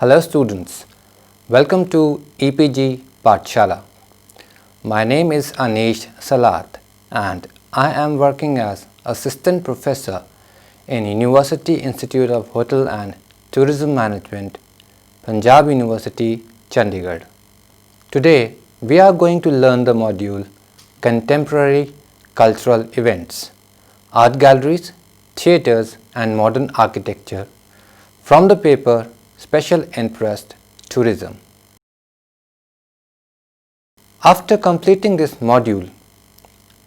Hello students, welcome to EPG Pathshala. My name is Anish Salat and I am working as Assistant Professor in University Institute of Hotel and Tourism Management, Punjab University, Chandigarh. Today we are going to learn the module Contemporary Cultural Events, Art Galleries, Theatres and Modern Architecture from the paper Special Interest Tourism. After completing this module,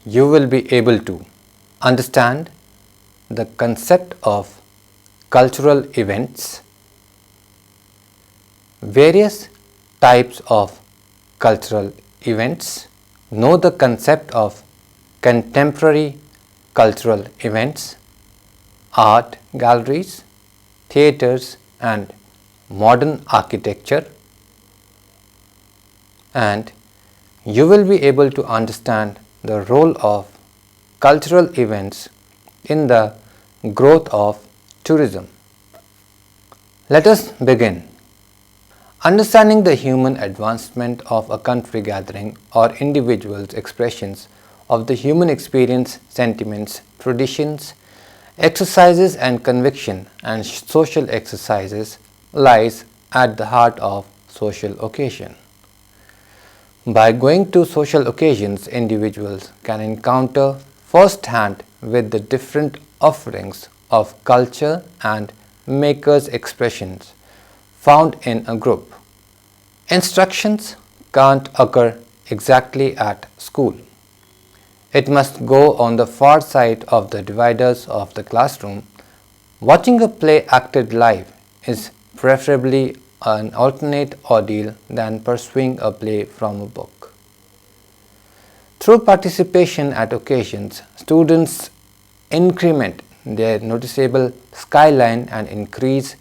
you will be able to understand the concept of cultural events, various types of cultural events, know the concept of contemporary cultural events, art galleries, theatres and modern architecture, and you will be able to understand the role of cultural events in the growth of tourism. Let us begin. Understanding the human advancement of a country gathering or individuals' expressions of the human experience, sentiments, traditions, exercises and conviction and social exercises lies at the heart of social occasion. By going to social occasions, individuals can encounter first-hand with the different offerings of culture and makers' expressions found in a group. Instructions can't occur exactly at school. It must go on the far side of the dividers of the classroom. Watching a play acted live is preferably an alternate ordeal than pursuing a play from a book. Through participation at occasions, students increment their noticeable skyline and increase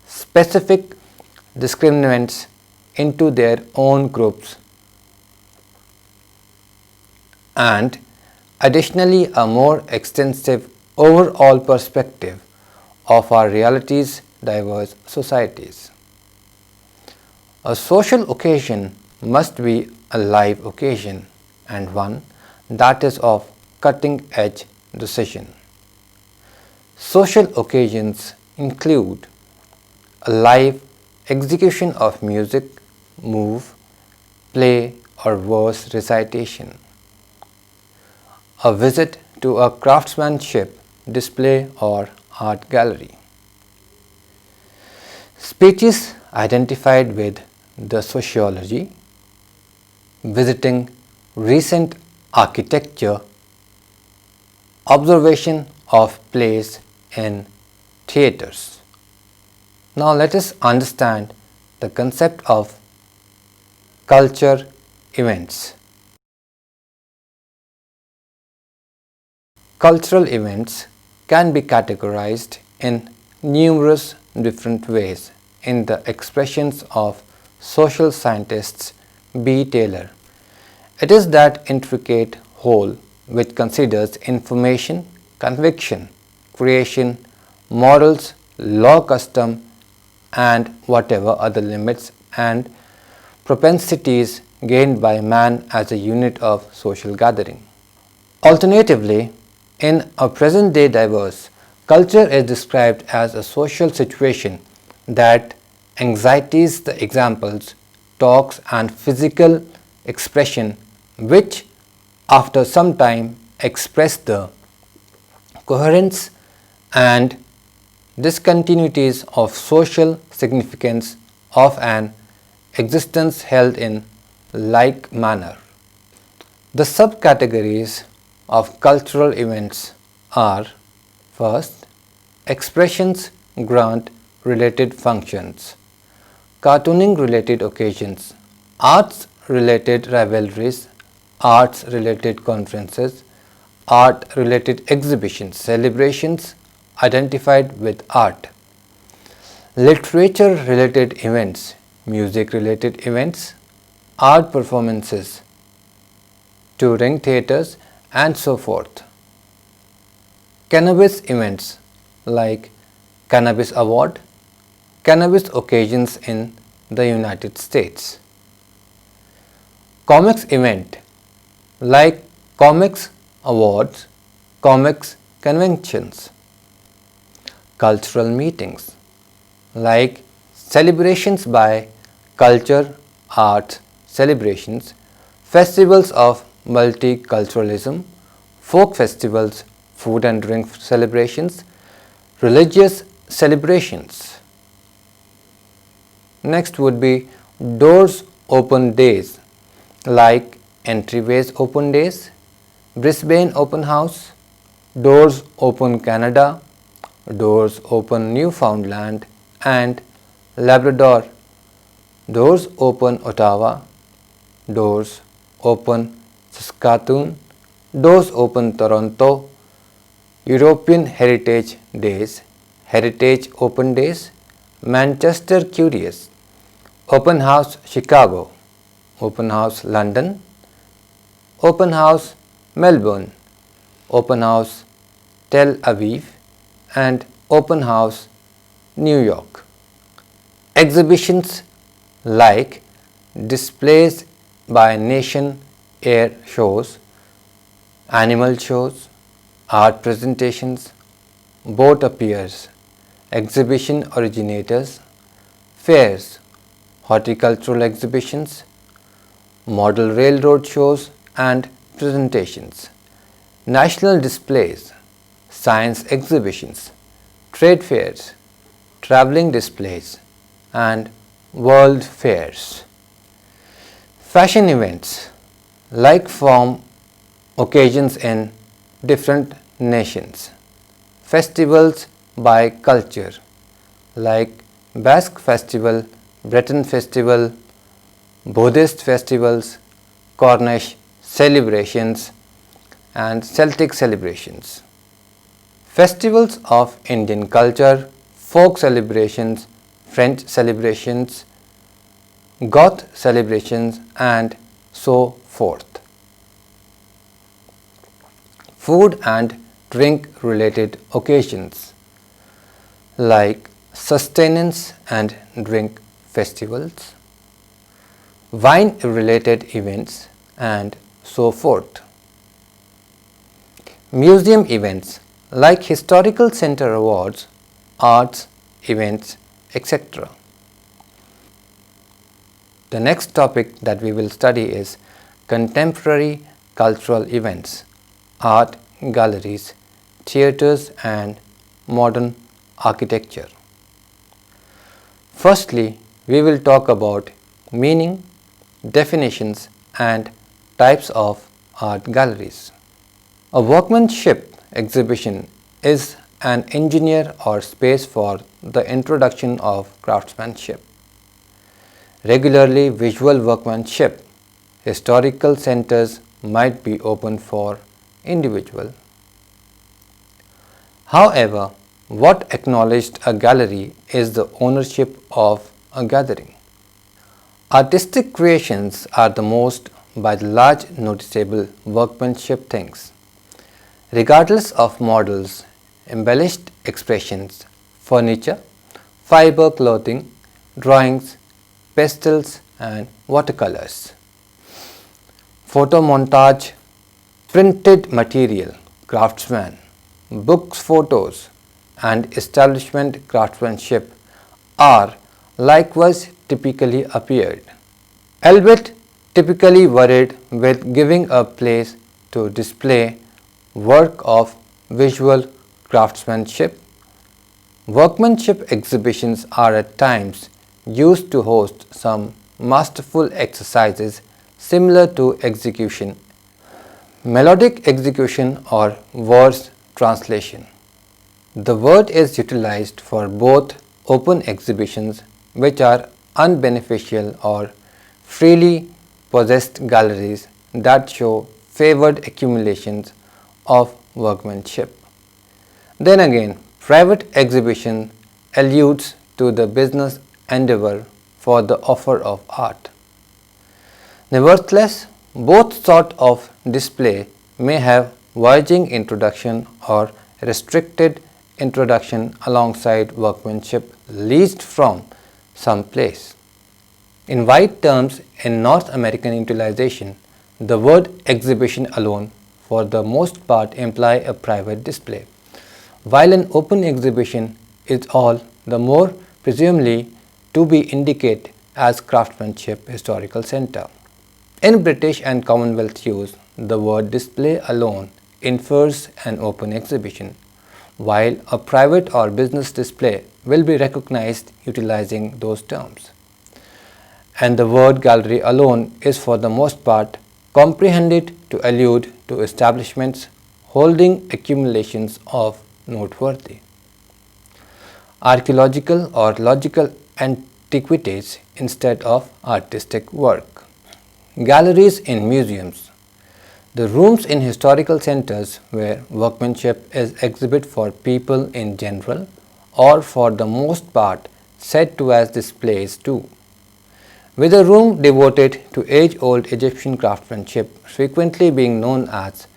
specific discriminants into their own groups, and additionally a more extensive overall perspective of our reality's diverse societies. A social occasion must be a live occasion and one that is of cutting-edge decision. Social occasions include a live execution of music, move, play or verse recitation, a visit to a craftsmanship display or art gallery, speeches identified with the sociology, visiting recent architecture, observation of plays in theatres. Now let us understand the concept of culture events. Cultural events can be categorized in numerous different ways in the expressions of social scientists B. Taylor. It is that intricate whole which considers information, conviction, creation, morals, law, custom and whatever other limits and propensities gained by man as a unit of social gathering. Alternatively, in a present-day diverse, culture is described as a social situation that anxieties the examples, talks and physical expression which after some time express the coherence and discontinuities of social significance of an existence held in like manner. The subcategories of cultural events are: first, expressions grant related functions, cartooning related occasions, arts related rivalries, arts related conferences, art related exhibitions, celebrations identified with art, literature related events, music related events, art performances, touring theatres and so forth. Cannabis events like Cannabis Award, cannabis occasions in the United States. Comics event like comics awards, comics conventions. Cultural meetings like celebrations by culture, arts, celebrations, festivals of multiculturalism, folk festivals, food and drink celebrations, religious celebrations. Next would be doors open days like entryways open days, Brisbane open house, doors open Canada, doors open Newfoundland and Labrador, doors open Ottawa, doors open Saskatoon, doors open Toronto, European Heritage Days, Heritage Open Days, Manchester Curious, Open House Chicago, Open House London, Open House Melbourne, Open House Tel Aviv and Open House New York. Exhibitions like displays by nation, air shows, animal shows, art presentations, boat appears, exhibition originators, fairs, horticultural exhibitions, model railroad shows and presentations, national displays, science exhibitions, trade fairs, traveling displays and world fairs. Fashion events like form occasions in different nations. Festivals by culture like Basque Festival, Breton Festival, Buddhist festivals, Cornish celebrations and Celtic celebrations. Festivals of Indian culture, folk celebrations, French celebrations, Goth celebrations and so forth. Food and drink related occasions like sustenance and drink festivals, wine related events and so forth. Museum events like historical center awards, arts events, etc. The next topic that we will study is contemporary cultural events, art galleries, theatres and modern architecture. Firstly, we will talk about meaning, definitions and types of art galleries. A workmanship exhibition is an engineer or space for the introduction of craftsmanship. Regularly visual workmanship, historical centers might be open for individual. However, what acknowledged a gallery is the ownership of a gathering. Artistic creations are the most by the large noticeable workmanship things. Regardless of models, embellished expressions, furniture, fiber clothing, drawings, pastels and watercolors. Photo montage, printed material, craftsman, books, photos and establishment craftsmanship are likewise typically appeared, albeit typically worried with giving a place to display work of visual craftsmanship. Workmanship exhibitions are at times used to host some masterful exercises similar to execution, melodic execution or verse translation. The word is utilized for both open exhibitions which are unbeneficial or freely possessed galleries that show favored accumulations of workmanship. Then again, private exhibition alludes to the business endeavor for the offer of art. Nevertheless, both sort of display may have verging introduction or restricted introduction alongside workmanship leased from some place. In wide terms, in North American utilization, the word exhibition alone for the most part imply a private display, while an open exhibition is all the more presumably to be indicated as craftsmanship historical center. In British and Commonwealth use, the word display alone infers an open exhibition, while a private or business display will be recognized utilizing those terms. And the word gallery alone is for the most part comprehended to allude to establishments holding accumulations of noteworthy archaeological or logical antiquities instead of artistic work. Galleries in museums. The rooms in historical centers where workmanship is exhibited for people in general or for the most part said to as displays too, with a room devoted to age-old Egyptian craftsmanship frequently being known as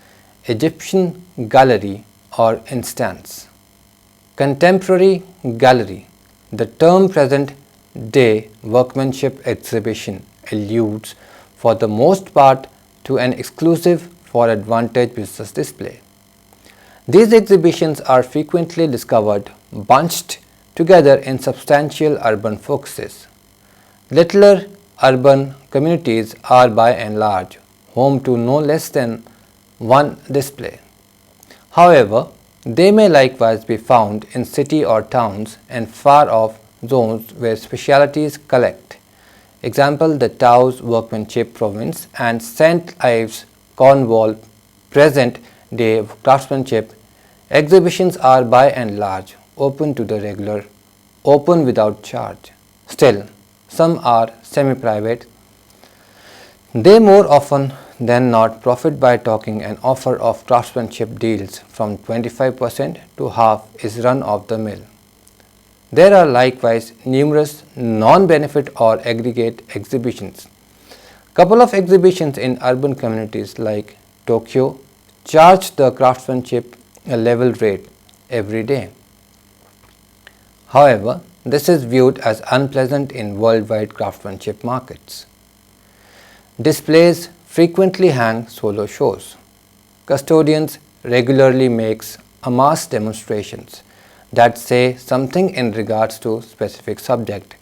Egyptian gallery or instance. Contemporary gallery. The term present day workmanship exhibition alludes for the most part to an exclusive for advantage business display. These exhibitions are frequently discovered bunched together in substantial urban focuses. Littler urban communities are by and large home to no less than one display. However, they may likewise be found in city or towns and far off zones where specialities collect. Example, the Taos workmanship province and St. Ives, Cornwall present day craftsmanship exhibitions are by and large open to the regular, open without charge. Still, some are semi-private. They more often than not profit by talking and offer of craftsmanship deals from 25% to half is run of the mill. There are likewise numerous non-benefit or aggregate exhibitions. Couple of exhibitions in urban communities like Tokyo charge the craftsmanship a level rate every day. However, this is viewed as unpleasant in worldwide craftsmanship markets. Displays frequently hang solo shows. Custodians regularly makes a mass demonstrations that say something in regards to specific subject,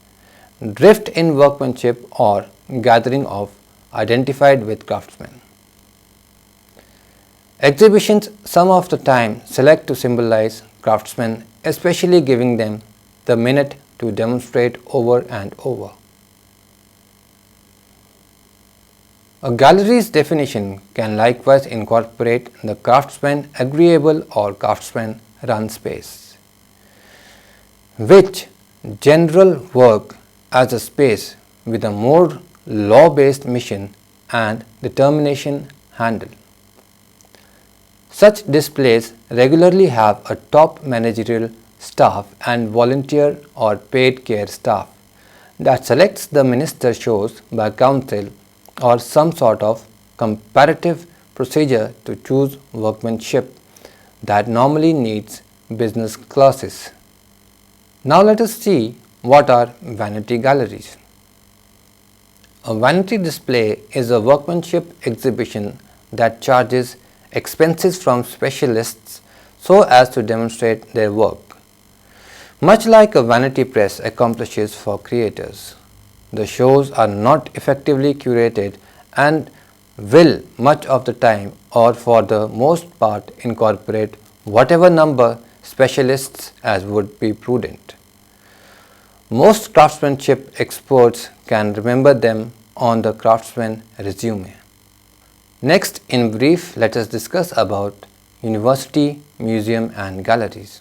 drift in workmanship or gathering of identified with craftsmen. Exhibitions some of the time select to symbolize craftsmen, especially giving them the minute to demonstrate over and over. A gallery's definition can likewise incorporate the craftsman agreeable or craftsman run space, which general work as a space with a more law-based mission and determination handle. Such displays regularly have a top managerial staff and volunteer or paid care staff that selects the minister shows by council or some sort of comparative procedure to choose workmanship that normally needs business classes. Now let us see what are vanity galleries. A vanity display is a workmanship exhibition that charges expenses from specialists so as to demonstrate their work. Much like a vanity press accomplishes for creators, the shows are not effectively curated and will much of the time or for the most part incorporate whatever number specialists as would be prudent. Most craftsmanship experts can remember them on the craftsman resume. Next, in brief, let us discuss about university, museum and galleries.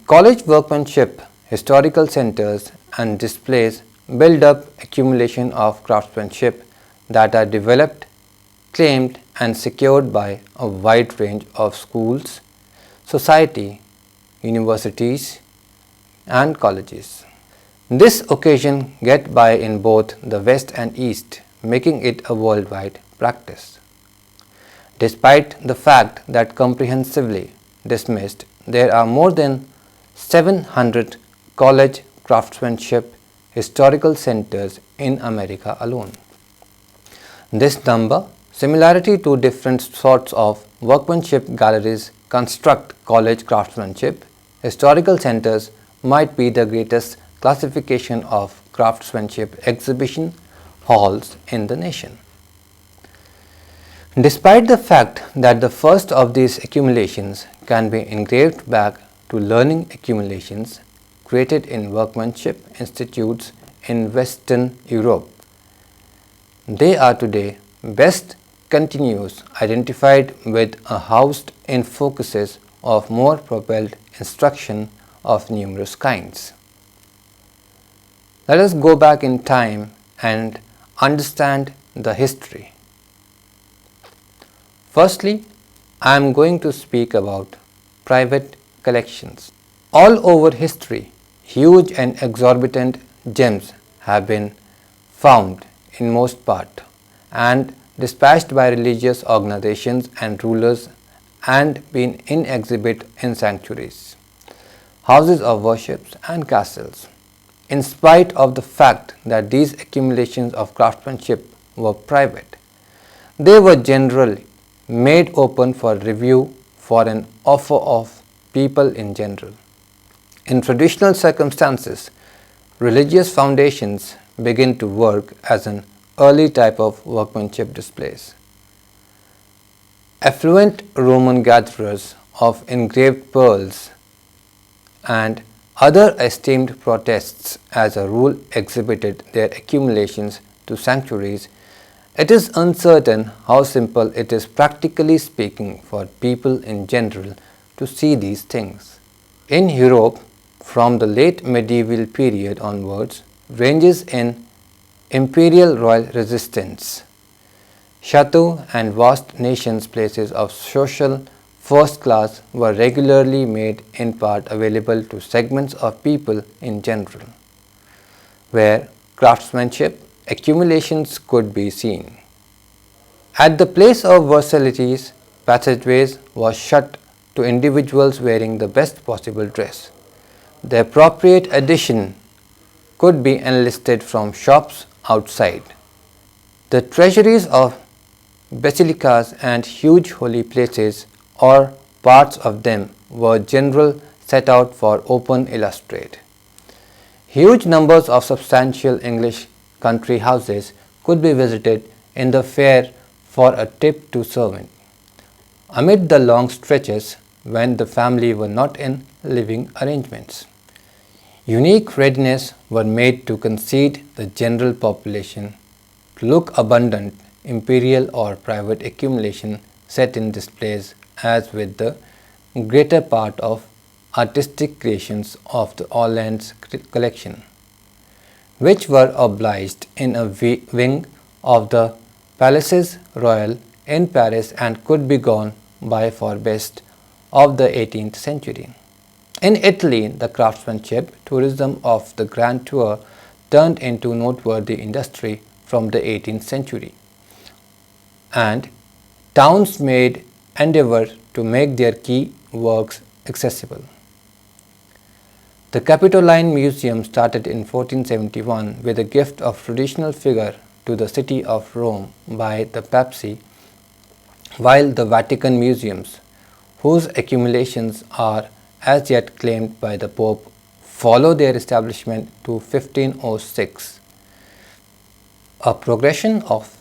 College workmanship, historical centers and displays build up accumulation of craftsmanship that are developed, claimed and secured by a wide range of schools, society, universities and colleges. This occasion get by in both the West and East, making it a worldwide practice. Despite the fact that comprehensively dismissed, there are more than 700 college craftsmanship historical centers in America alone. This number, similarity to different sorts of workmanship galleries construct college craftsmanship, historical centers might be the greatest classification of craftsmanship exhibition halls in the nation. Despite the fact that the first of these accumulations can be engraved back to learning accumulations created in workmanship institutes in Western Europe, they are today best continuous identified with a housed in focuses of more propelled instruction of numerous kinds. Let us go back in time and understand the history. Firstly, I am going to speak about private collections. All over history, huge and exorbitant gems have been found in most part and dispatched by religious organizations and rulers and been in exhibit in sanctuaries, houses of worship and castles. In spite of the fact that these accumulations of craftsmanship were private, they were generally made open for review for an offer of people in general. In traditional circumstances, religious foundations begin to work as an early type of workmanship displays. Affluent Roman gatherers of engraved pearls and other esteemed protests as a rule exhibited their accumulations to sanctuaries. It is uncertain how simple it is practically speaking for people in general to see these things. In Europe, from the late medieval period onwards, ranges in imperial royal resistance, chateaux and vast nations places of social first class were regularly made in part available to segments of people in general, where craftsmanship accumulations could be seen. At the place of versalities, passageways was shut to individuals wearing the best possible dress. The appropriate addition could be enlisted from shops outside. The treasuries of basilicas and huge holy places or parts of them were generally set out for open illustrate. Huge numbers of substantial English country houses could be visited in the fair for a tip to servant, amid the long stretches when the family were not in living arrangements. Unique readiness were made to concede the general population to look abundant imperial or private accumulation set in displays as with the greater part of artistic creations of the Orleans collection, which were obliged in a wing of the Palaces Royal in Paris and could be gone by for best of the 18th century. In Italy, the craftsmanship tourism of the Grand Tour turned into noteworthy industry from the 18th century, and towns made endeavor to make their key works accessible. The Capitoline Museum started in 1471 with a gift of traditional figure to the city of Rome by the papacy, while the Vatican Museums, whose accumulations are as yet claimed by the Pope, follow their establishment to 1506. A progression of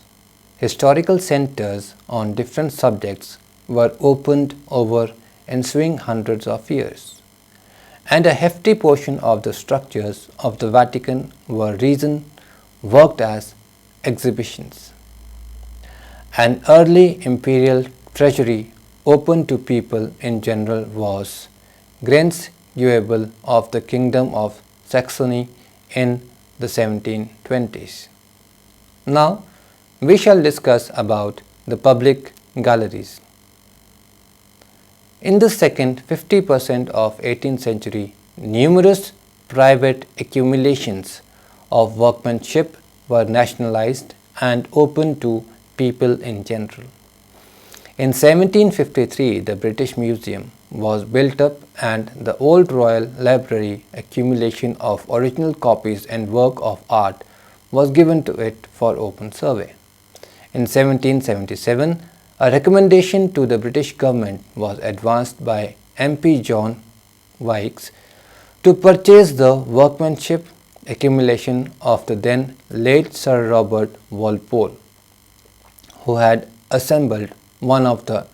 historical centers on different subjects were opened over ensuing hundreds of years, and a hefty portion of the structures of the Vatican were worked as exhibitions. An early imperial treasury open to people in general was grants usable of the Kingdom of Saxony in the 1720s. Now we shall discuss about the public galleries. In the second 50% of 18th century, numerous private accumulations of workmanship were nationalized and open to people in general. In 1753, the British Museum was built up and the old Royal Library accumulation of original copies and work of art was given to it for open survey. In 1777, a recommendation to the British government was advanced by MP John Wilkes to purchase the workmanship accumulation of the then late Sir Robert Walpole, who had assembled one of the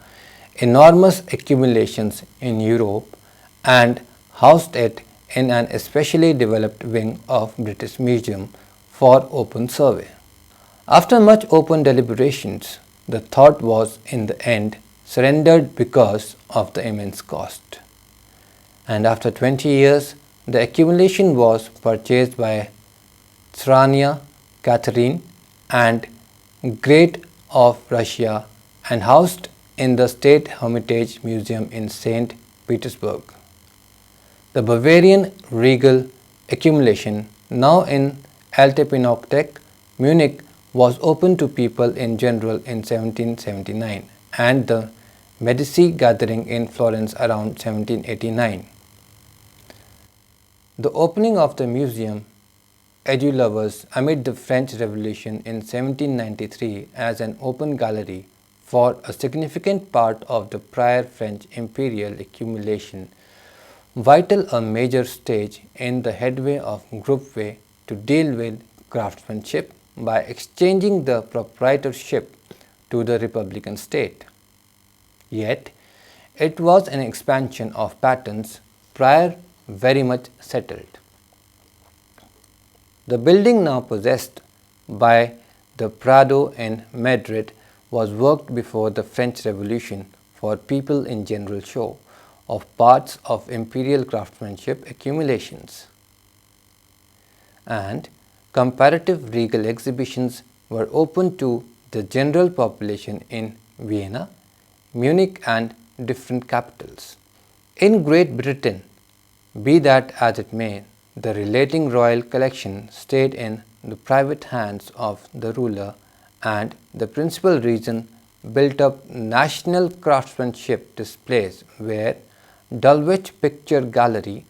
enormous accumulations in Europe and housed it in an especially developed wing of British Museum for open survey. After much open deliberations, the thought was in the end surrendered because of the immense cost. And after 20 years, the accumulation was purchased by Tsarina Catherine and Great of Russia and housed in the State Hermitage Museum in St. Petersburg. The Bavarian regal accumulation, now in Alte Pinakothek, Munich, was open to people in general in 1779 and the Medici gathering in Florence around 1789. The opening of the museum edulovers amid the French Revolution in 1793 as an open gallery for a significant part of the prior French imperial accumulation, vital a major stage in the headway of groupway to deal with craftsmanship by exchanging the proprietorship to the Republican state. Yet, it was an expansion of patterns prior very much settled. The building now possessed by the Prado in Madrid was worked before the French Revolution for people in general show of parts of imperial craftsmanship accumulations, and comparative regal exhibitions were open to the general population in Vienna, Munich and different capitals. In Great Britain, be that as it may, the relating royal collection stayed in the private hands of the ruler, and the principal reason built up national craftsmanship displays were Dulwich Picture Gallery,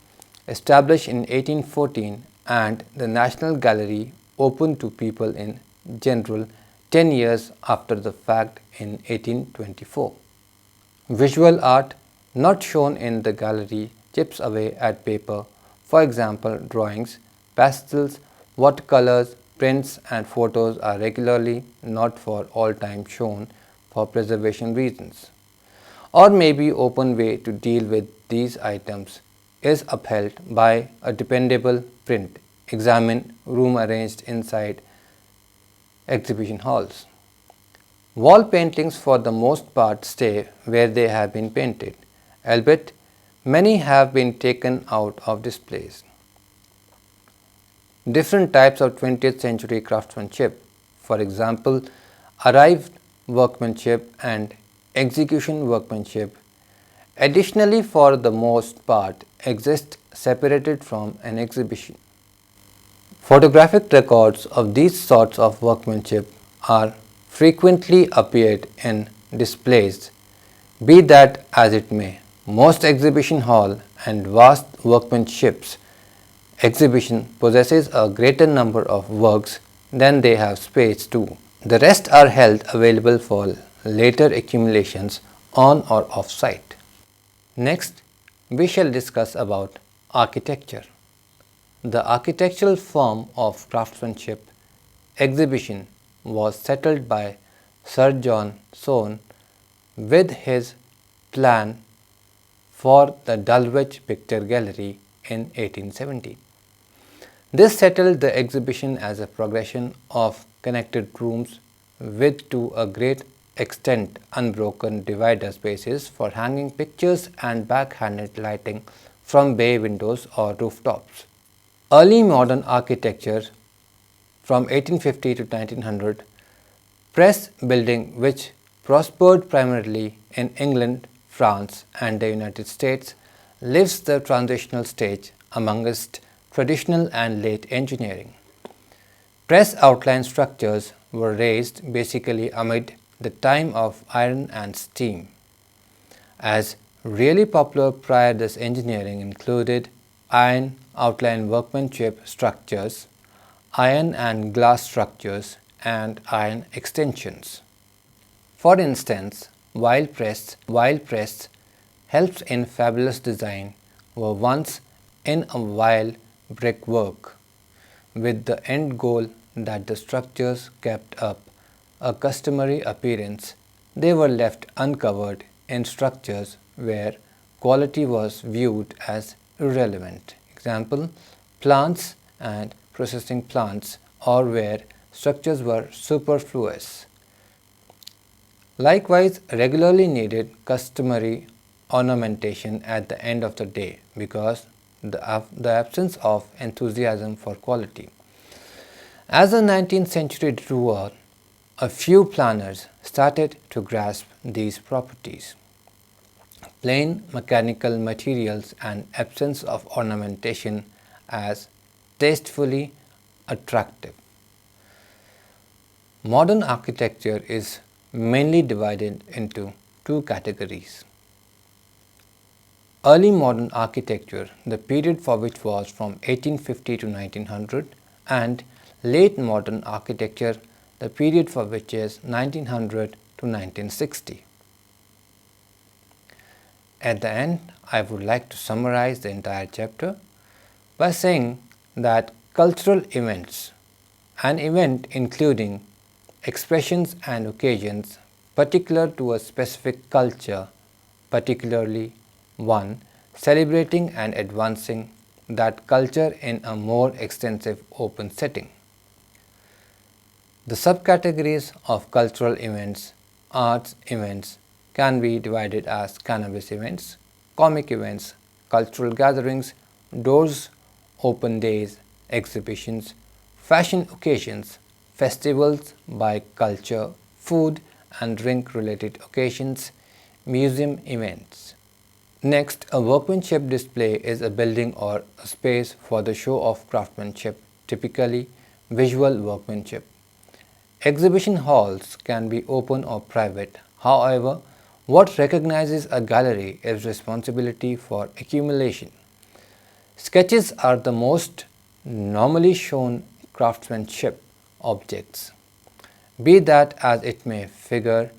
established in 1814, and the National Gallery, opened to people in general 10 years after the fact in 1824. Visual art not shown in the gallery chips away at paper, for example drawings, pastels, watercolors, prints and photos are regularly not for all time shown for preservation reasons. Or maybe open way to deal with these items is upheld by a dependable print, examine room arranged inside exhibition halls. Wall paintings for the most part stay where they have been painted, albeit many have been taken out of displays. Different types of 20th century craftsmanship, for example, arrived workmanship and execution workmanship, additionally for the most part exist separated from an exhibition. Photographic records of these sorts of workmanship are frequently appeared in displays. Be that as it may, most exhibition hall and vast workmanships exhibition possesses a greater number of works than they have space to. The rest are held available for later accumulations on or off site. Next, we shall discuss about architecture. The architectural form of craftsmanship exhibition was settled by Sir John Soane with his plan for the Dulwich Picture Gallery in 1870. This settled the exhibition as a progression of connected rooms with to a great extent unbroken divider spaces for hanging pictures and backhanded lighting from bay windows or rooftops. Early modern architecture from 1850 to 1900, press building which prospered primarily in England, France and the United States, lives the transitional stage amongst traditional and late engineering. Press outline structures were raised basically amid the time of iron and steam, as Really popular prior this engineering included iron outline workmanship structures, iron and glass structures, and iron extensions. For instance, wire press helps in fabulous design were once in a wire brickwork, with the end goal that the structures kept up a customary appearance. They were left uncovered in structures where quality was viewed as irrelevant. Example, plants and processing plants, or where structures were superfluous. Likewise, regularly needed customary ornamentation at the end of the day because the absence of enthusiasm for quality. As the 19th century drew on, a few planners started to grasp these properties. Plain mechanical materials and absence of ornamentation as tastefully attractive. Modern architecture is mainly divided into two categories. Early modern architecture, the period for which was from 1850 to 1900, and late modern architecture, the period for which is 1900 to 1960. At the end, I would like to summarize the entire chapter by saying that cultural events, an event including expressions and occasions particular to a specific culture, particularly one celebrating and advancing that culture in a more extensive open setting. The subcategories of cultural events, arts events can be divided as cannabis events, comic events, cultural gatherings, doors open days, exhibitions, fashion occasions, festivals by culture, food and drink related occasions, museum events. Next, a workmanship display is a building or a space for the show of craftsmanship, typically visual workmanship. Exhibition halls can be open or private. However, what recognizes a gallery is responsibility for accumulation. Sketches are the most normally shown craftsmanship objects, be that as it may, figure,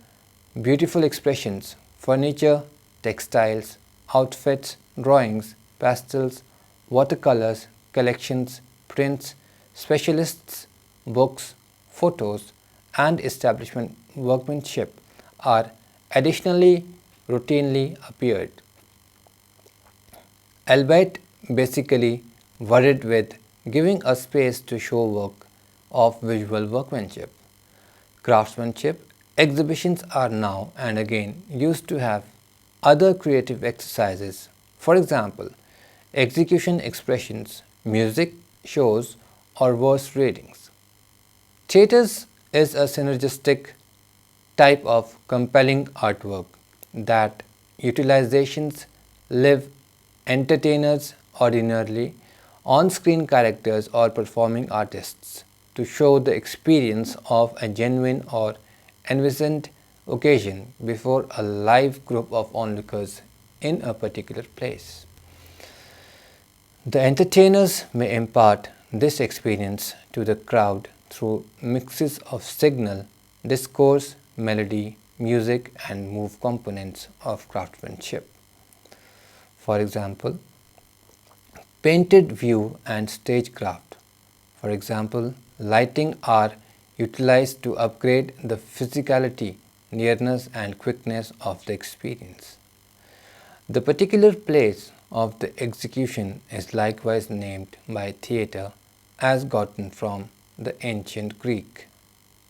beautiful expressions, furniture, textiles, outfits, drawings, pastels, watercolors, collections, prints, specialists, books, photos, and establishment workmanship are additionally routinely appeared, albeit basically worried with giving a space to show work of visual workmanship. Craftsmanship exhibitions are now and again used to have other creative exercises, for example, execution expressions, music, shows, or verse readings. Theatres is a synergistic type of compelling artwork that utilizations live entertainers, ordinarily on-screen characters or performing artists, to show the experience of a genuine or envisioned occasion before a live group of onlookers in a particular place. The entertainers may impart this experience to the crowd through mixes of signal, discourse, melody, music and move components of craftsmanship. For example, painted view and stagecraft. For example, lighting are utilized to upgrade the physicality, nearness and quickness of the experience. The particular place of the execution is likewise named by theatre as gotten from the ancient Greek.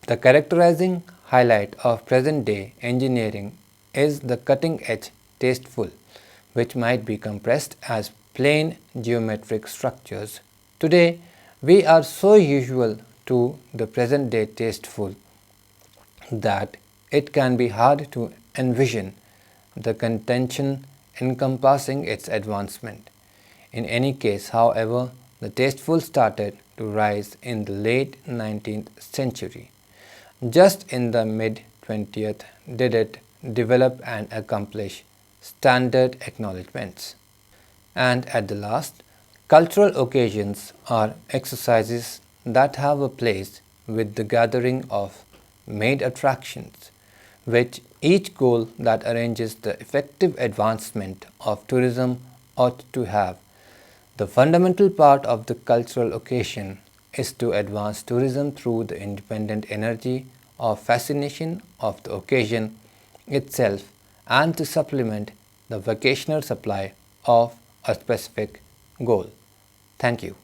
The characterizing highlight of present-day engineering is the cutting-edge tasteful, which might be compressed as plain geometric structures. Today, we are so usual to the present-day tasteful that it can be hard to envision the contention encompassing its advancement. In any case, however, the tasteful started to rise in the late 19th century. Just in the mid-20th did it develop and accomplish standard acknowledgements. And at the last, cultural occasions are exercises that have a place with the gathering of made attractions, which each goal that arranges the effective advancement of tourism ought to have. The fundamental part of the cultural occasion is to advance tourism through the independent energy of fascination of the occasion itself and to supplement the vocational supply of a specific goal. Thank you.